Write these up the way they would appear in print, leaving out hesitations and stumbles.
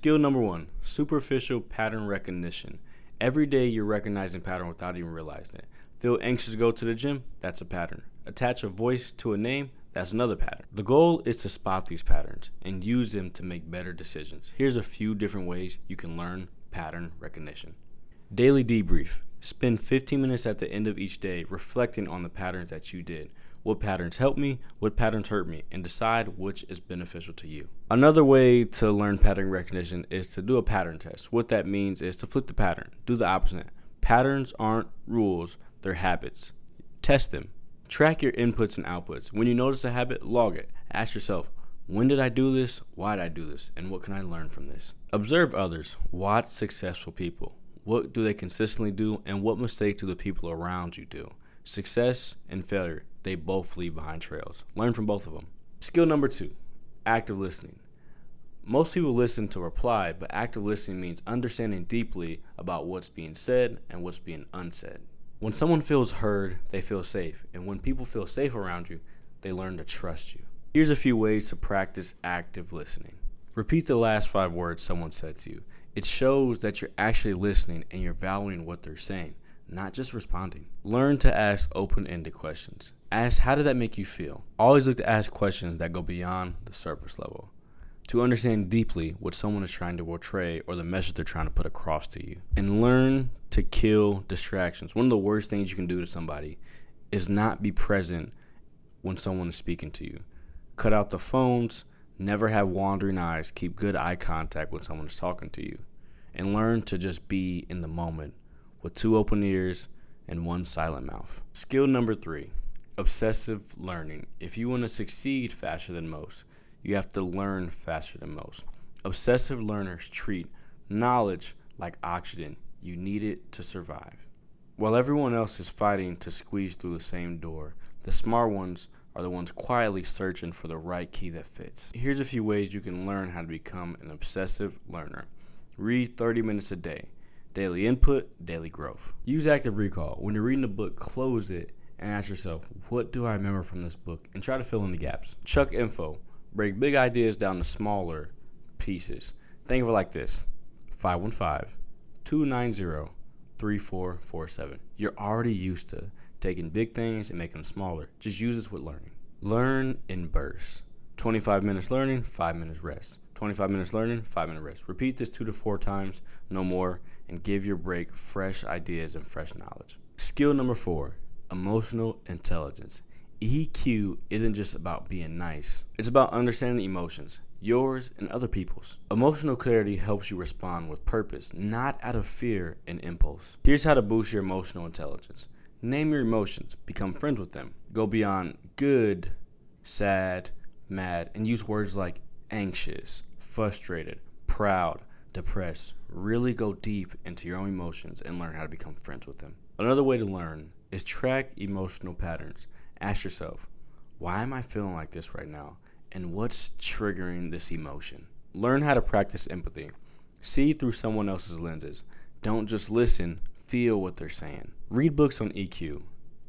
Skill number 1, superficial pattern recognition. Every day you're recognizing pattern without even realizing it. Feel anxious to go to the gym? That's a pattern. Attach a voice to a name? That's another pattern. The goal is to spot these patterns and use them to make better decisions. Here's a few different ways you can learn pattern recognition. Daily debrief. Spend 15 minutes at the end of each day reflecting on the patterns that you did. What patterns helped me, what patterns hurt me, and decide which is beneficial to you. Another way to learn pattern recognition is to do a pattern test. What that means is to flip the pattern. Do the opposite. Patterns aren't rules, they're habits. Test them. Track your inputs and outputs. When you notice a habit, log it. Ask yourself, when did I do this? Why did I do this? And what can I learn from this? Observe others. Watch successful people. What do they consistently do, and what mistakes do the people around you do? Success and failure, they both leave behind trails. Learn from both of them. Skill number 2, active listening. Most people listen to reply, but active listening means understanding deeply about what's being said and what's being unsaid. When someone feels heard, they feel safe. And when people feel safe around you, they learn to trust you. Here's a few ways to practice active listening. Repeat the last 5 words someone said to you. It shows that you're actually listening and you're valuing what they're saying, not just responding. Learn to ask open-ended questions. Ask, how did that make you feel? Always look to ask questions that go beyond the surface level, to understand deeply what someone is trying to portray or the message they're trying to put across to you. And learn to kill distractions. One of the worst things you can do to somebody is not be present when someone is speaking to you. Cut out the phones. Never have wandering eyes. Keep good eye contact when someone is talking to you. And learn to just be in the moment with 2 open ears and 1 silent mouth. Skill number 3, obsessive learning. If you want to succeed faster than most, you have to learn faster than most. Obsessive learners treat knowledge like oxygen. You need it to survive. While everyone else is fighting to squeeze through the same door, the smart ones are the ones quietly searching for the right key that fits. Here's a few ways you can learn how to become an obsessive learner. Read 30 minutes a day. Daily input, daily growth. Use active recall. When you're reading a book, close it and ask yourself, what do I remember from this book? And try to fill in the gaps. Chuck info. Break big ideas down to smaller pieces. Think of it like this: 515-290-3447. You're already used to taking big things and making them smaller. Just use this with learning. Learn in bursts. 25 minutes learning, 5 minutes rest. 25 minutes learning, 5 minute rest. Repeat this 2 to 4 times, no more, and give your break fresh ideas and fresh knowledge. Skill number 4, emotional intelligence. EQ isn't just about being nice. It's about understanding emotions, yours and other people's. Emotional clarity helps you respond with purpose, not out of fear and impulse. Here's how to boost your emotional intelligence. Name your emotions, become friends with them. Go beyond good, sad, mad, and use words like anxious, frustrated, proud, depressed. Really go deep into your own emotions and learn how to become friends with them. Another way to learn is track emotional patterns. Ask yourself, why am I feeling like this right now? And what's triggering this emotion? Learn how to practice empathy. See through someone else's lenses. Don't just listen, feel what they're saying. Read books on EQ.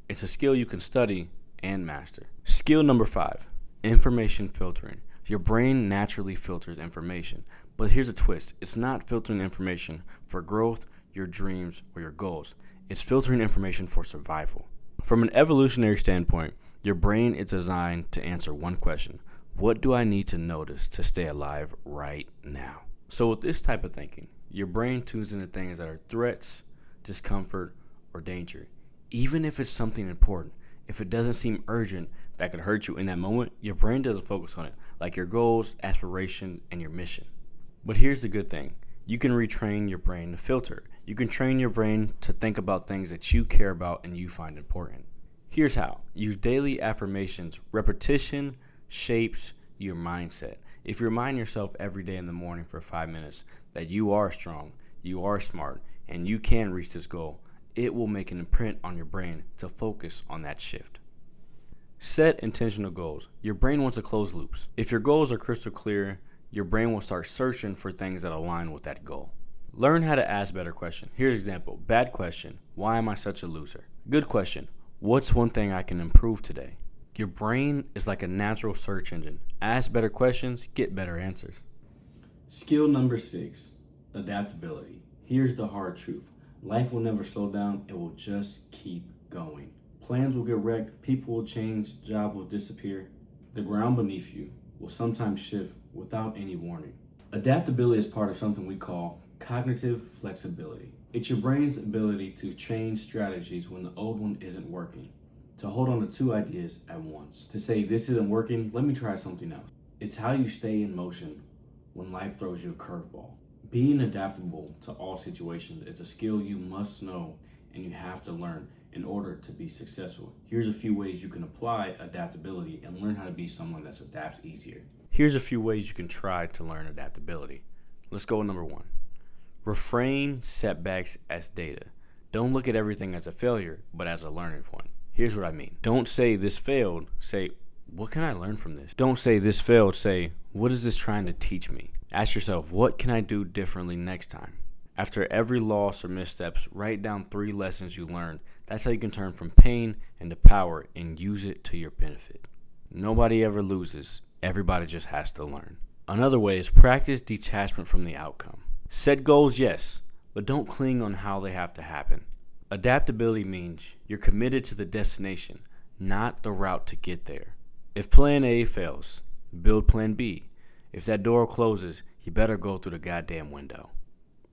It's a skill you can study and master. Skill number 5, information filtering. Your brain naturally filters information, but here's a twist. It's not filtering information for growth, your dreams, or your goals. It's filtering information for survival. From an evolutionary standpoint, your brain is designed to answer one question: what do I need to notice to stay alive right now? So with this type of thinking, your brain tunes into things that are threats, discomfort, or danger. Even if it's something important, if it doesn't seem urgent that could hurt you in that moment, your brain doesn't focus on it, like your goals, aspiration, and your mission. But here's the good thing. You can retrain your brain to filter. You can train your brain to think about things that you care about and you find important. Here's how. Use daily affirmations. Repetition shapes your mindset. If you remind yourself every day in the morning for 5 minutes that you are strong, you are smart, and you can reach this goal, it will make an imprint on your brain to focus on that shift. Set intentional goals. Your brain wants to close loops. If your goals are crystal clear, your brain will start searching for things that align with that goal. Learn how to ask better questions. Here's an example. Bad question: why am I such a loser? Good question: what's one thing I can improve today? Your brain is like a natural search engine. Ask better questions, get better answers. Skill number 6, adaptability. Here's the hard truth. Life will never slow down, it will just keep going. Plans will get wrecked, people will change, jobs will disappear. The ground beneath you will sometimes shift without any warning. Adaptability is part of something we call cognitive flexibility. It's your brain's ability to change strategies when the old one isn't working, to hold on to two ideas at once, to say, this isn't working, let me try something else. It's how you stay in motion when life throws you a curveball. Being adaptable to all situations is a skill you must know and you have to learn in order to be successful. Here's a few ways you can apply adaptability and learn how to be someone that adapts easier. Here's a few ways you can try to learn adaptability. Let's go with number 1. Reframe setbacks as data. Don't look at everything as a failure, but as a learning point. Here's what I mean. Don't say this failed, say, what can I learn from this? Don't say this failed, say, what is this trying to teach me? Ask yourself, what can I do differently next time? After every loss or missteps, write down 3 lessons you learned. That's how you can turn from pain into power and use it to your benefit. Nobody ever loses. Everybody just has to learn. Another way is practice detachment from the outcome. Set goals, yes, but don't cling on how they have to happen. Adaptability means you're committed to the destination, not the route to get there. If plan A fails, build plan B. If that door closes, you better go through the goddamn window.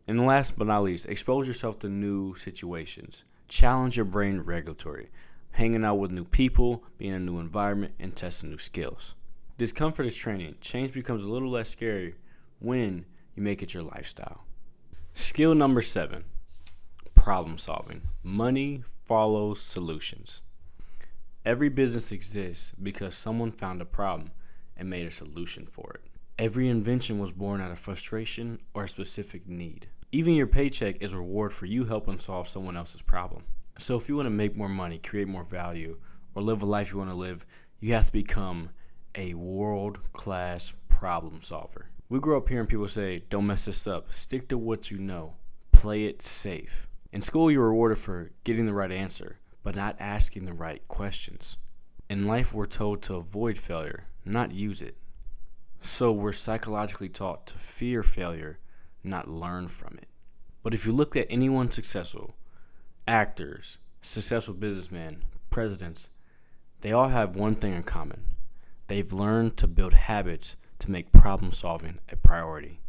And last but not least, expose yourself to new situations. Challenge your brain regularly, hanging out with new people, being in a new environment, and testing new skills. Discomfort is training. Change becomes a little less scary when you make it your lifestyle. Skill number 7, problem solving. Money follows solutions. Every business exists because someone found a problem and made a solution for it. Every invention was born out of frustration or a specific need. Even your paycheck is a reward for you helping solve someone else's problem. So if you want to make more money, create more value, or live a life you want to live, you have to become a world-class problem solver. We grow up hearing people say, don't mess this up, stick to what you know, play it safe. In school, you're rewarded for getting the right answer, but not asking the right questions. In life, we're told to avoid failure, not use it. So we're psychologically taught to fear failure, not learn from it. But if you look at anyone successful, actors, successful businessmen, presidents, they all have one thing in common. They've learned to build habits to make problem solving a priority.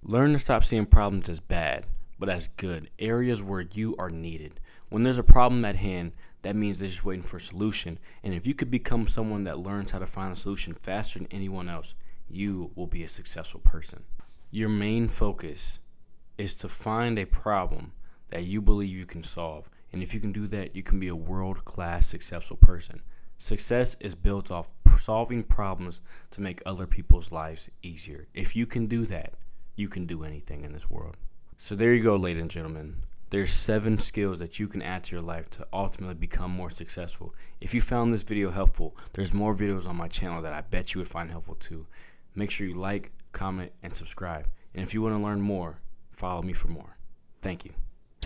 Learn to stop seeing problems as bad, but as good, areas where you are needed. When there's a problem at hand, that means they're just waiting for a solution. And if you could become someone that learns how to find a solution faster than anyone else, you will be a successful person. Your main focus is to find a problem that you believe you can solve. And if you can do that, you can be a world-class successful person. Success is built off solving problems to make other people's lives easier. If you can do that, you can do anything in this world. So there you go, ladies and gentlemen. There's 7 skills that you can add to your life to ultimately become more successful. If you found this video helpful, there's more videos on my channel that I bet you would find helpful too. Make sure you like, comment, and subscribe. And if you want to learn more, follow me for more. Thank you.